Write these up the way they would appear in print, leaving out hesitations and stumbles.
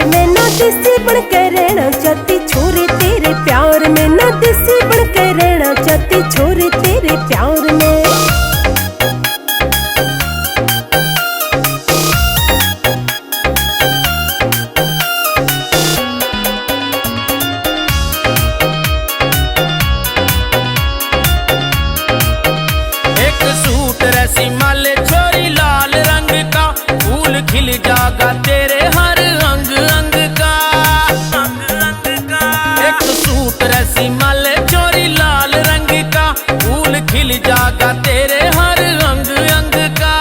में ना देसी बन के रहना चाहती छोरी तेरे प्यार में, ना देसी बन के रहना चाहती छोरी तेरे प्यार में। माले छोरी लाल रंग का, फूल खिल जागा तेरे हर अंग अंग का, अंग अंग का। एक सूट रसी माले छोरी लाल रंग का, फूल खिल जागा तेरे हर अंग अंग का।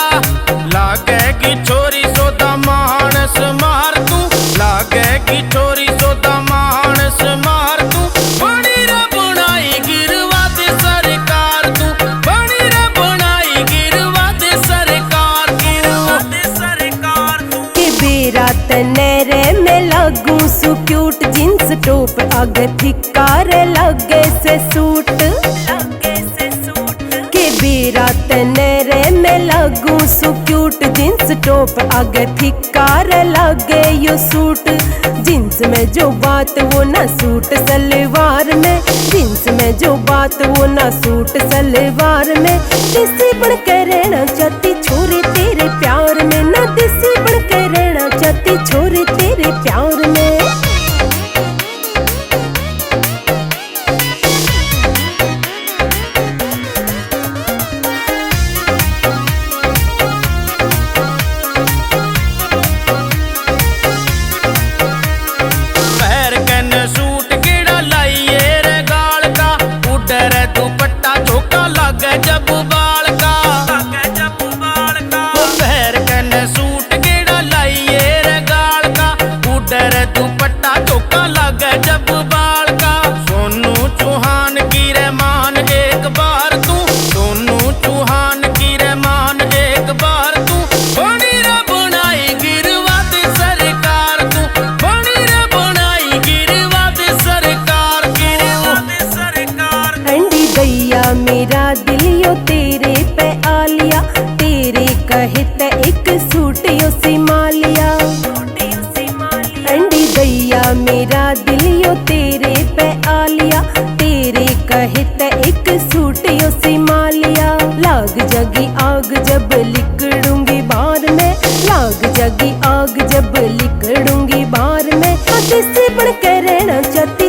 लागेगी छोरी सोदा मानस मार तू, लागेगी छोरी सोदा मानस मार तू। बड़ी रे बनाई गिरवा दे सरकार तू, बड़ी रे बनाई गिरवा दे सरकार, गिरवा दे सरकार तू। के बेरात नेरे में लागू सु क्यूट जींस टॉप, आगे थिकार लगे से सूट, लगे से सूट। के बेरात नेरे में लागू सु क्यूट जींस टॉप, आगे थिकार लगे यो सूट। जींस में जो बात वो ना सूट सलवार में, जींस में जो बात वो ना सूट सलवार में। देसी बन के रहना चाहती छोरी तेरे प्यार में, ना देसी बन के रहना चाहती छोरी तेरे प्यार में। सूट केड़ा लाइए रे गाल का, उडर दुपट्टा चौका लागे जब बाल का, लागे जब बाल का। पैर कन सूट केड़ा लाइए रे गाल का, उडर दुपट्टा चौका लागे जब बाल का। सोनू चौहान की रे मान एक बार तू, सोनू चौहान की रे मान एक बार तू। बड़ी रे बनाई गिरवा दे सरकार तू, बड़ी रे बनाई गिरवा दे सरकार, गिरवा दे सरकार। ठंडी गैया मेरा दिल यो तेरे पे आलिया, तेरे कहे ते एक सूट यो सिमालिया। ठंडी गैया मेरा दिल यो तेरे पे आलिया, तेरे कहे ते एक सूट यो सिमालिया। लाग जागी आग जब लिकड़ूंगी बार में, लाग जागी आग जब लिकड़ूंगी बार में। देसी बन के रहना चाहती